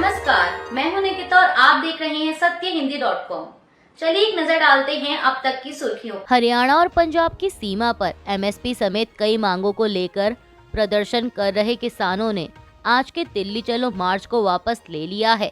नमस्कार, मैं हूं निकिता और आप देख रहे हैं सत्यहिंदी.com। चलिए एक नजर डालते हैं अब तक की सुर्खियों। हरियाणा और पंजाब की सीमा पर एमएसपी समेत कई मांगों को लेकर प्रदर्शन कर रहे किसानों ने आज के दिल्ली चलो मार्च को वापस ले लिया है।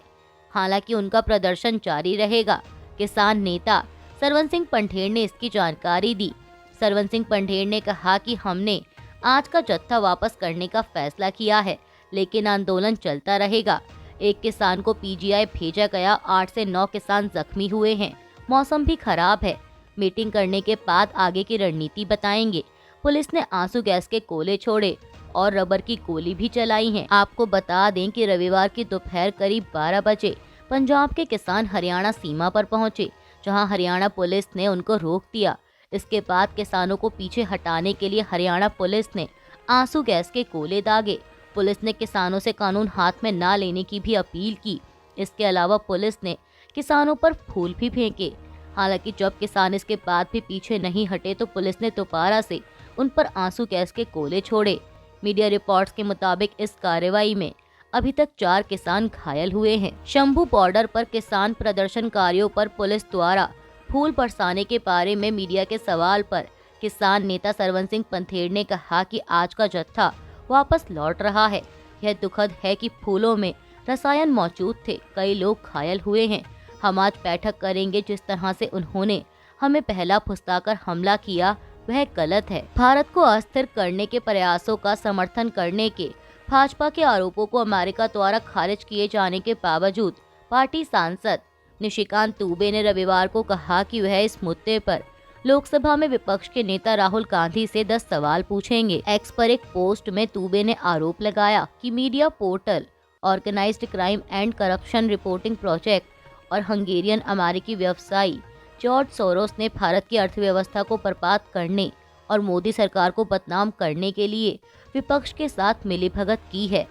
हालांकि उनका प्रदर्शन जारी रहेगा। किसान नेता सरवन सिंह पंढेर ने इसकी जानकारी दी। सरवन सिंह पंढेर ने कहा कि हमने आज का जत्था वापस करने का फैसला किया है, लेकिन आंदोलन चलता रहेगा। एक किसान को पीजीआई भेजा गया, 8 से 9 किसान जख्मी हुए हैं। मौसम भी खराब है। मीटिंग करने के बाद आगे की रणनीति बताएंगे। पुलिस ने आंसू गैस के गोले छोड़े और रबर की गोली भी चलाई है। आपको बता दें कि रविवार की दोपहर करीब 12 बजे पंजाब के किसान हरियाणा सीमा पर पहुंचे, जहां हरियाणा पुलिस ने उनको रोक दिया। इसके बाद किसानों को पीछे हटाने के लिए हरियाणा पुलिस ने आंसू गैस के गोले दागे। पुलिस ने किसानों से कानून हाथ में ना लेने की भी अपील की। इसके अलावा पुलिस ने किसानों पर फूल भी फेंके। हालांकि जब किसान इसके बाद भी पीछे नहीं हटे तो पुलिस ने दोबारा से उन पर आंसू गैस के गोले छोड़े। मीडिया रिपोर्ट्स के मुताबिक इस कार्रवाई में अभी तक 4 किसान घायल हुए हैं। शंभू बॉर्डर पर किसान प्रदर्शनकारियों पर पुलिस द्वारा फूल बरसाने के बारे में मीडिया के सवाल पर किसान नेता सरवन सिंह पंढेर ने कहा कि आज का जत्था वापस लौट रहा है। यह दुखद है कि फूलों में रसायन मौजूद थे, कई लोग घायल हुए हैं। हम आज बैठक करेंगे। जिस तरह से उन्होंने हमें पहला फुसलाकर हमला किया वह गलत है। भारत को अस्थिर करने के प्रयासों का समर्थन करने के भाजपा के आरोपों को अमेरिका द्वारा खारिज किए जाने के बावजूद पार्टी सांसद निशिकांत दुबे ने रविवार को कहा कि वह इस मुद्दे पर लोकसभा में विपक्ष के नेता राहुल गांधी से 10 सवाल पूछेंगे। एक्स पर एक पोस्ट में दुबे ने आरोप लगाया कि media portal organized crime and corruption reporting project और हंगेरियन अमेरिकी व्यवसायी जॉर्ज सोरोस ने भारत की अर्थव्यवस्था को बर्बाद करने और मोदी सरकार को बदनाम करने के लिए विपक्ष के साथ मिलीभगत की है।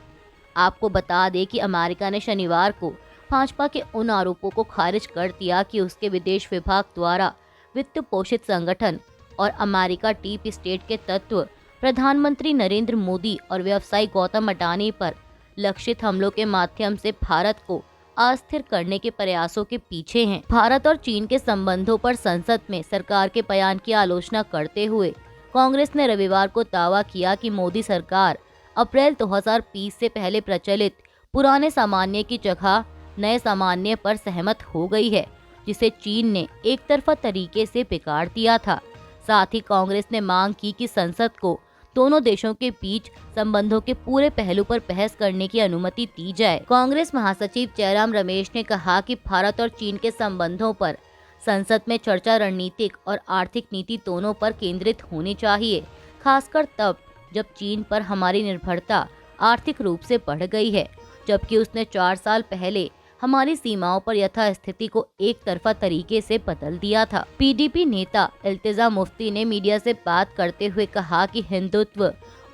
आपको बता दें कि अमेरिका ने शनिवार को भाजपा के उन आरोपों को खारिज कर दिया कि उसके विदेश विभाग द्वारा वित्त पोषित संगठन और अमेरिका डीप स्टेट के तत्व प्रधानमंत्री नरेंद्र मोदी और व्यवसायी गौतम अडानी पर लक्षित हमलों के माध्यम से भारत को अस्थिर करने के प्रयासों के पीछे हैं। भारत और चीन के संबंधों पर संसद में सरकार के बयान की आलोचना करते हुए कांग्रेस ने रविवार को दावा किया कि मोदी सरकार अप्रैल 2020 से पहले प्रचलित पुराने सामान्य की जगह नए सामान्य पर सहमत हो गई है, जिसे चीन ने एक तरफा तरीके से बिगाड़ दिया था। साथ ही कांग्रेस ने मांग की कि संसद को दोनों देशों के बीच संबंधों के पूरे पहलू पर बहस करने की अनुमति दी जाए। कांग्रेस महासचिव जयराम रमेश ने कहा कि भारत और चीन के संबंधों पर संसद में चर्चा रणनीतिक और आर्थिक नीति दोनों पर केंद्रित होनी चाहिए, खासकर तब जब चीन पर हमारी निर्भरता आर्थिक रूप से बढ़ गई है, जबकि उसने 4 साल पहले हमारी सीमाओं पर यथास्थिति को एक तरफा तरीके से बदल दिया था। पीडीपी नेता इल्तिजा मुफ्ती ने मीडिया से बात करते हुए कहा कि हिंदुत्व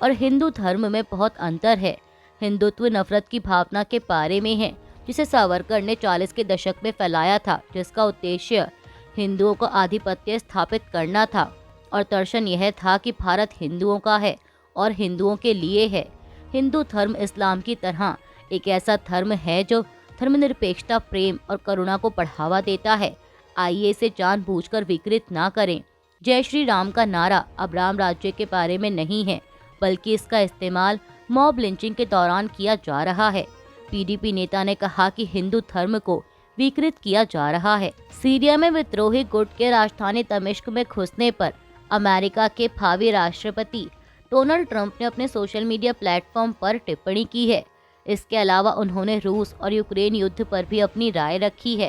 और हिंदू धर्म में बहुत अंतर है। हिंदुत्व नफरत की भावना के बारे में है, जिसे सावरकर ने 40 के दशक में फैलाया था, जिसका उद्देश्य हिंदुओं को आधिपत्य स्थापित करना था और दर्शन यह था कि भारत हिंदुओं का है और हिंदुओं के लिए है। हिंदू धर्म इस्लाम की तरह एक ऐसा धर्म है जो धर्मनिरपेक्षता, प्रेम और करुणा को बढ़ावा देता है। आइए इसे जानबूझकर विकृत ना करें। जय श्री राम का नारा अब राम राज्य के बारे में नहीं है, बल्कि इसका इस्तेमाल मॉब लिंचिंग के दौरान किया जा रहा है। पीडीपी नेता ने कहा कि हिंदू धर्म को विकृत किया जा रहा है। सीरिया में विद्रोही गुट के राजधानी दमिश्क में घुसने पर अमेरिका के भावी राष्ट्रपति डोनाल्ड ट्रंप ने अपने सोशल मीडिया प्लेटफॉर्म पर टिप्पणी की है। इसके अलावा उन्होंने रूस और यूक्रेन युद्ध पर भी अपनी राय रखी है।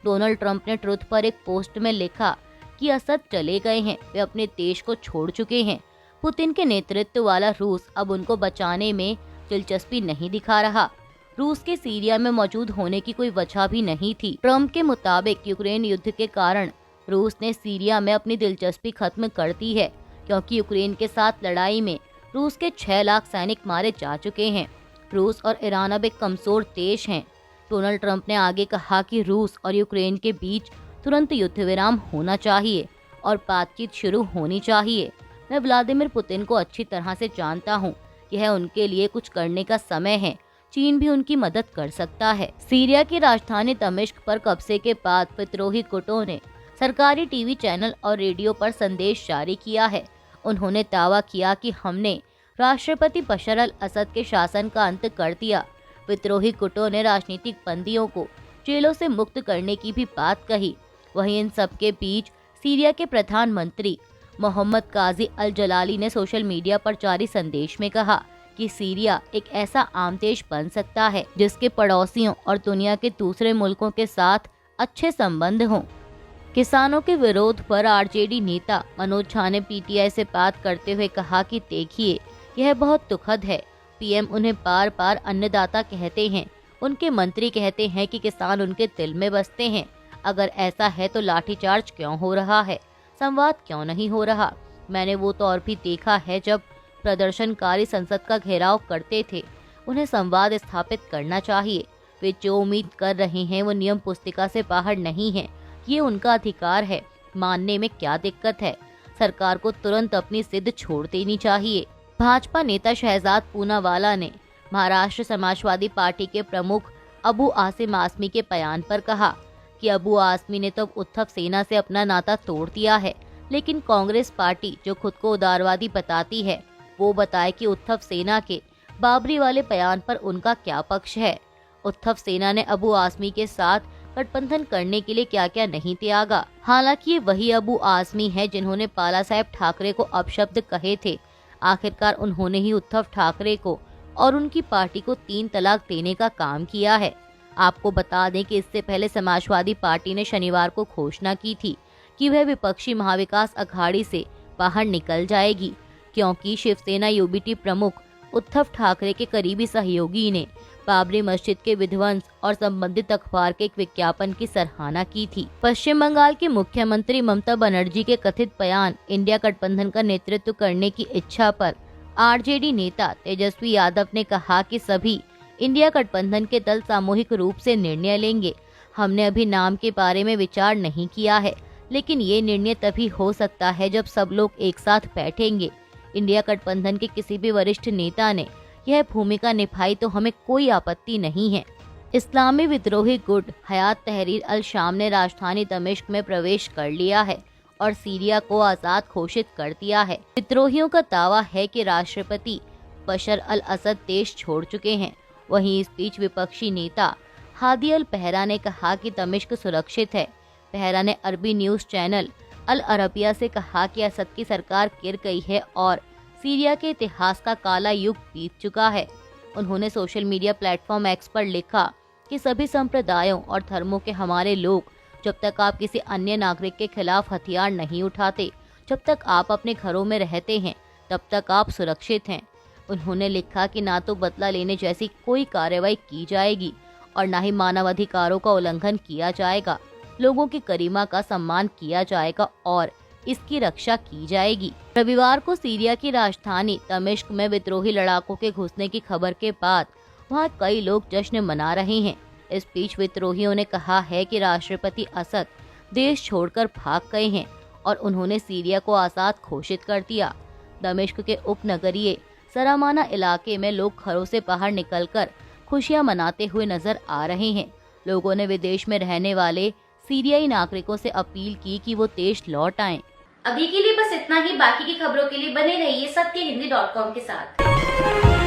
डोनाल्ड ट्रंप ने ट्रुथ पर एक पोस्ट में लिखा कि असद चले गए हैं, वे अपने देश को छोड़ चुके हैं। पुतिन के नेतृत्व वाला रूस अब उनको बचाने में दिलचस्पी नहीं दिखा रहा। रूस के सीरिया में मौजूद होने की कोई वजह भी नहीं थी। ट्रंप के मुताबिक यूक्रेन युद्ध के कारण रूस ने सीरिया में अपनी दिलचस्पी खत्म कर दी है, क्योंकि यूक्रेन के साथ लड़ाई में रूस के 6 लाख सैनिक मारे जा चुके हैं। रूस और ईरान अब एक कमजोर देश हैं। डोनाल्ड ट्रंप ने आगे कहा कि रूस और यूक्रेन के बीच तुरंत युद्ध विराम होना चाहिए और बातचीत शुरू होनी चाहिए। मैं व्लादिमीर पुतिन को अच्छी तरह से जानता हूँ। यह उनके लिए कुछ करने का समय है। चीन भी उनकी मदद कर सकता है। सीरिया की राजधानी दमिश्क पर कब्जे के बाद विद्रोही गुटों ने सरकारी टीवी चैनल और रेडियो पर संदेश जारी किया है। उन्होंने दावा किया कि हमने राष्ट्रपति बशर अल असद के शासन का अंत कर दिया। विद्रोही गुटों ने राजनीतिक बंदियों को जेलों से मुक्त करने की भी बात कही। वहीं इन सब के बीच सीरिया के प्रधानमंत्री मोहम्मद काजी अल जलाली ने सोशल मीडिया पर जारी संदेश में कहा कि सीरिया एक ऐसा आम देश बन सकता है जिसके पड़ोसियों और दुनिया के दूसरे मुल्कों के साथ अच्छे संबंध हों। किसानों के विरोध पर आरजेडी नेता मनोज झा ने पीटीआई से बात करते हुए कहा कि देखिए, यह बहुत दुखद है। पीएम उन्हें बार बार अन्नदाता कहते हैं, उनके मंत्री कहते हैं कि किसान उनके दिल में बसते हैं। अगर ऐसा है तो लाठीचार्ज क्यों हो रहा है, संवाद क्यों नहीं हो रहा? मैंने वो दौर भी देखा है जब प्रदर्शनकारी संसद का घेराव करते थे। उन्हें संवाद स्थापित करना चाहिए। वे जो उम्मीद कर रहे हैं वो नियम पुस्तिका से बाहर नहीं है। ये उनका अधिकार है, मानने में क्या दिक्कत है? सरकार को तुरंत अपनी जिद छोड़ देनी चाहिए। भाजपा नेता शहजाद पूनावाला ने महाराष्ट्र समाजवादी पार्टी के प्रमुख अबू आसिम आज़मी के बयान पर कहा कि अबू आज़मी ने तो उद्धव सेना से अपना नाता तोड़ दिया है, लेकिन कांग्रेस पार्टी जो खुद को उदारवादी बताती है वो बताए कि उद्धव सेना के बाबरी वाले बयान पर उनका क्या पक्ष है। उद्धव सेना ने अबू आज़मी के साथ गठबंधन करने के लिए क्या क्या नहीं त्यागा। हालांकि ये वही अबू आज़मी है जिन्होंने बाला साहेब ठाकरे को अपशब्द कहे थे। आखिरकार उन्होंने ही उद्धव ठाकरे को और उनकी पार्टी को 3 तलाक देने का काम किया है। आपको बता दें कि इससे पहले समाजवादी पार्टी ने शनिवार को घोषणा की थी कि वह विपक्षी महाविकास अघाड़ी से बाहर निकल जाएगी, क्योंकि शिवसेना यूबीटी प्रमुख उद्धव ठाकरे के करीबी सहयोगी ने बाबरी मस्जिद के विध्वंस और संबंधित अखबार के एक विज्ञापन की सराहना की थी। पश्चिम बंगाल की मुख्यमंत्री ममता बनर्जी के कथित बयान इंडिया गठबंधन का नेतृत्व करने की इच्छा पर आरजेडी नेता तेजस्वी यादव ने कहा कि सभी इंडिया गठबंधन के दल सामूहिक रूप से निर्णय लेंगे। हमने अभी नाम के बारे में विचार नहीं किया है, लेकिन ये निर्णय तभी हो सकता है जब सब लोग एक साथ बैठेंगे। इंडिया गठबंधन के किसी भी वरिष्ठ नेता ने यह भूमिका निभाई तो हमें कोई आपत्ति नहीं है। इस्लामी विद्रोही गुट हयात तहरीर अल शाम ने राजधानी दमिश्क में प्रवेश कर लिया है और सीरिया को आजाद घोषित कर दिया है। विद्रोहियों का दावा है कि राष्ट्रपति बशर अल असद देश छोड़ चुके हैं। वहीं इस बीच विपक्षी नेता हादी अल पहरा ने कहा कि दमिश्क सुरक्षित है। पहरा ने अरबी न्यूज चैनल अल अरबिया से कहा कि असद की सरकार गिर गई है और सीरिया के इतिहास का काला युग बीत चुका है। उन्होंने सोशल मीडिया प्लेटफॉर्म एक्स पर लिखा कि सभी संप्रदायों और धर्मों के हमारे लोग, जब तक आप किसी अन्य नागरिक के खिलाफ हथियार नहीं उठाते, जब तक आप अपने घरों में रहते हैं, तब तक आप सुरक्षित हैं। उन्होंने लिखा कि ना तो बदला लेने जैसी कोई कार्रवाई की जाएगी और ना ही मानवाधिकारों का उल्लंघन किया जाएगा। लोगों की गरिमा का सम्मान किया जाएगा और इसकी रक्षा की जाएगी। रविवार को सीरिया की राजधानी दमिश्क में विद्रोही लड़ाकों के घुसने की खबर के बाद वहां कई लोग जश्न मना रहे हैं। इस बीच विद्रोहियों ने कहा है कि राष्ट्रपति असद देश छोड़कर भाग गए हैं और उन्होंने सीरिया को आजाद घोषित कर दिया। दमिश्क के उपनगरीय सरामाना इलाके में लोग घरों से बाहर निकलकर खुशियां मनाते हुए नजर आ रहे हैं। लोगों ने विदेश में रहने वाले सीरियाई नागरिकों से अपील की कि वो देश लौट आएं। अभी के लिए बस इतना ही। बाकी की खबरों के लिए बने रहिए सत्यहिंदी.com के साथ।